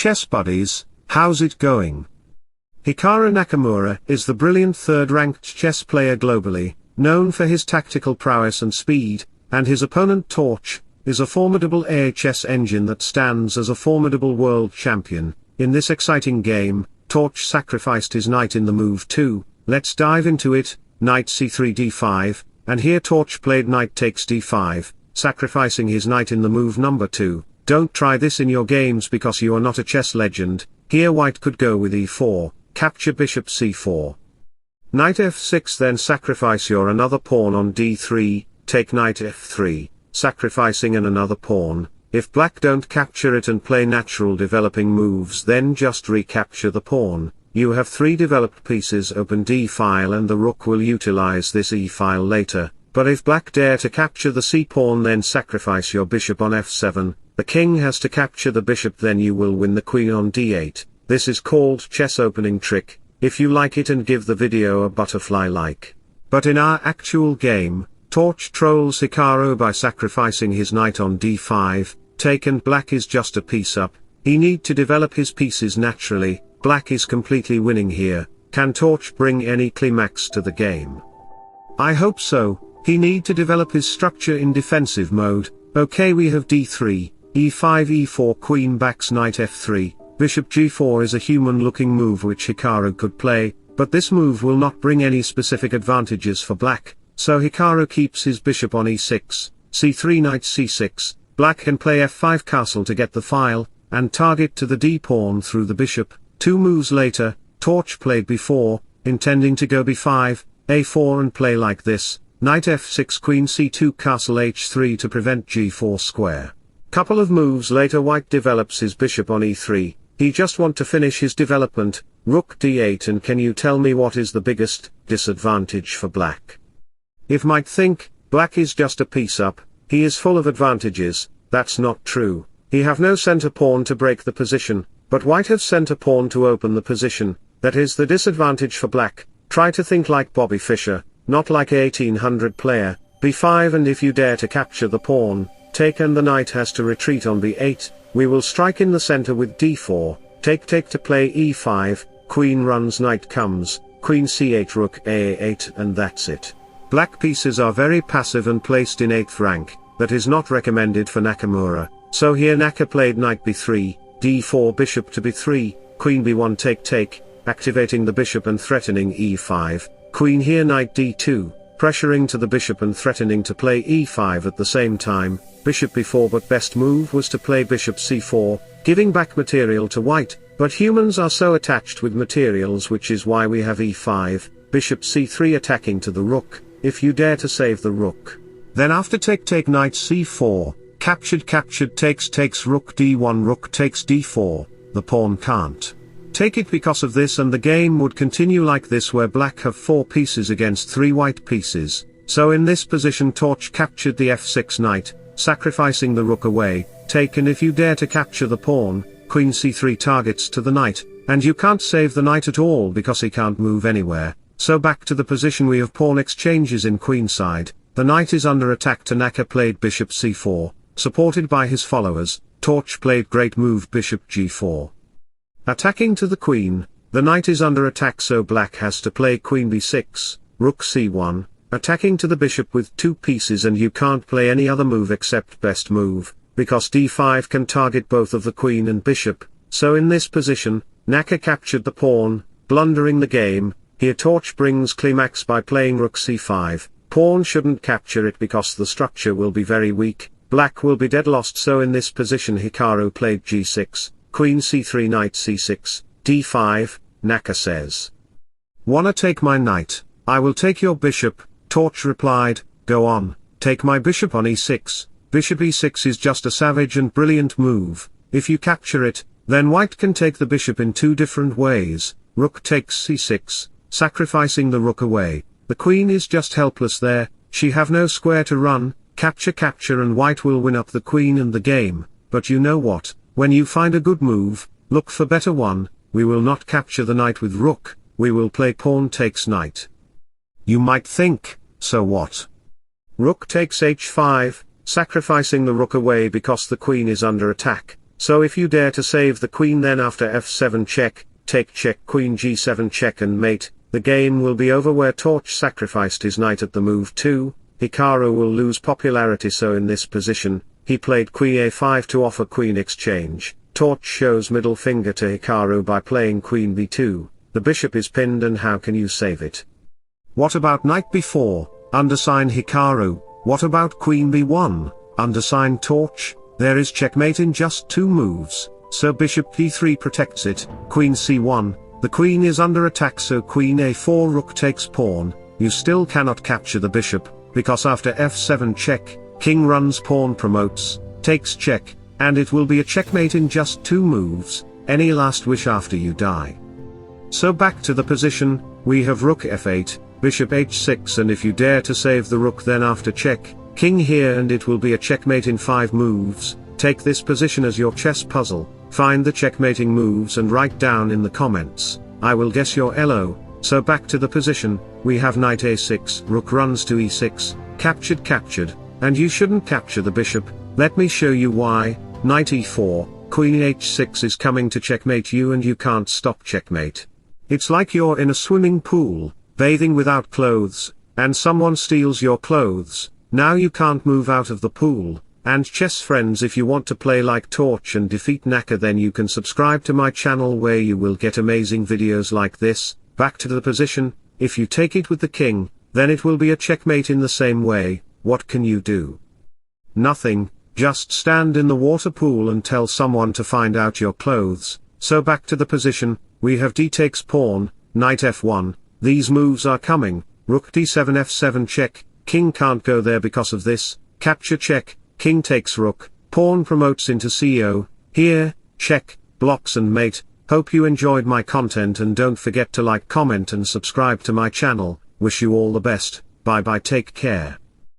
chess buddies, how's it going? Hikaru Nakamura is the brilliant third-ranked chess player globally, known for his tactical prowess and speed, and his opponent Torch is a formidable chess engine that stands as a formidable world champion. In this exciting game, Torch sacrificed his knight in the move 2, let's dive into it, knight c3 d5, and here Torch played knight takes d5, sacrificing his knight in the move number 2. Don't try this in your games because you are not a chess legend. Here white could go with e4, capture bishop c4. Knight f6, then sacrifice your another pawn on d3, take knight f3, sacrificing another pawn. If black don't capture it and play natural developing moves, then just recapture the pawn. You have 3 developed pieces, open d-file, and the rook will utilize this e-file later. But if black dare to capture the c-pawn, then sacrifice your bishop on f7, the king has to capture the bishop, then you will win the queen on d8. This is called chess opening trick. If you like it, and give the video a butterfly like. But in our actual game, Torch trolls Hikaru by sacrificing his knight on d5, take, and black is just a piece up. He need to develop his pieces naturally. Black is completely winning here. Can Torch bring any climax to the game? I hope so. He need to develop his structure in defensive mode. Okay, we have d3, e5, e4, queen backs knight f3, bishop g4 is a human-looking move which Hikaru could play, but this move will not bring any specific advantages for black, so Hikaru keeps his bishop on e6, c3, knight c6, black can play f5 castle to get the file, and target to the d-pawn through the bishop. 2 moves later, Torch played b4, intending to go b5, a4 and play like this, knight f6, queen c2, castle h3 to prevent g4 square. Couple of moves later, white develops his bishop on e3, he just want to finish his development, rook d8, and can you tell me what is the biggest disadvantage for black? If might think, black is just a piece up, he is full of advantages, that's not true. He have no center pawn to break the position, but white have center pawn to open the position. That is the disadvantage for black. Try to think like Bobby Fischer, not like a 1800 player. b5, and if you dare to capture the pawn, take, and the knight has to retreat on b8. We will strike in the center with d4, take to play e5, queen runs, knight comes, queen c8, rook a8, and that's it. Black pieces are very passive and placed in 8th rank, that is not recommended for Nakamura, so here Naka played knight b3, d4, bishop to b3, queen b1, take, activating the bishop and threatening e5, queen here, knight d2, pressuring to the bishop and threatening to play e5 at the same time, bishop b4, but best move was to play bishop c4, giving back material to white, but humans are so attached with materials, which is why we have e5, bishop c3 attacking to the rook. If you dare to save the rook. Then after take knight c4, captured takes rook d1, rook takes d4, the pawn can't take it because of this, and the game would continue like this where black have 4 pieces against 3 white pieces. So in this position Torch captured the f6 knight, sacrificing the rook away, take, and if you dare to capture the pawn, queen c3 targets to the knight, and you can't save the knight at all because he can't move anywhere. So back to the position we have pawn exchanges in queenside, the knight is under attack. Tanaka played bishop c4, supported by his followers. Torch played great move bishop g4. Attacking to the queen, the knight is under attack, so black has to play queen b6, rook c1, attacking to the bishop with 2 pieces, and you can't play any other move except best move, because d5 can target both of the queen and bishop. So in this position, Naka captured the pawn, blundering the game. Here Torch brings climax by playing rook c5, pawn shouldn't capture it because the structure will be very weak, black will be dead lost. So in this position Hikaru played g6, queen c3, knight c6, d5, Naka says, "Wanna take my knight? I will take your bishop." Torch replied, "Go on, take my bishop on e6, bishop e6 is just a savage and brilliant move. If you capture it, then white can take the bishop in 2 different ways, rook takes c6, sacrificing the rook away, the queen is just helpless there, she have no square to run, capture, and white will win up the queen and the game. But you know what, when you find a good move, look for better one. We will not capture the knight with rook, we will play pawn takes knight." You might think, so what? Rook takes h5, sacrificing the rook away because the queen is under attack, So if you dare to save the queen, then after f7 check, take check, queen g7 check and mate, the game will be over. Where Torch sacrificed his knight at the move 2, Hikaru will lose popularity. So in this position, he played queen a5 to offer queen exchange. Torch shows middle finger to Hikaru by playing queen b2, the bishop is pinned, and how can you save it? What about knight b4, undersigned Hikaru? What about queen b1, undersigned Torch? There is checkmate in just 2 moves, so bishop d3 protects it, queen c1, the queen is under attack, so queen a4, rook takes pawn, you still cannot capture the bishop, because after f7 check, king runs pawn promotes, takes check, and it will be a checkmate in just 2 moves, any last wish after you die. So back to the position, we have rook f8, bishop h6, and if you dare to save the rook, then after check, king here, and it will be a checkmate in 5 moves. Take this position as your chess puzzle, find the checkmating moves and write down in the comments, I will guess your LO. So back to the position, we have knight a6, rook runs to e6, captured, and you shouldn't capture the bishop, let me show you why. Knight e4, queen h6 is coming to checkmate you, and you can't stop checkmate. It's like you're in a swimming pool, bathing without clothes, and someone steals your clothes, now you can't move out of the pool. And chess friends, if you want to play like Torch and defeat Naka, then you can subscribe to my channel where you will get amazing videos like this. Back to the position, if you take it with the king, then it will be a checkmate in the same way. What can you do? Nothing, just stand in the water pool and tell someone to find out your clothes. So back to the position, we have d takes pawn, knight f1, these moves are coming, rook d7 f7 check, king can't go there because of this, capture check, king takes rook, pawn promotes into co, here, check, blocks and mate. Hope you enjoyed my content, and don't forget to like, comment and subscribe to my channel. Wish you all the best, bye bye, take care.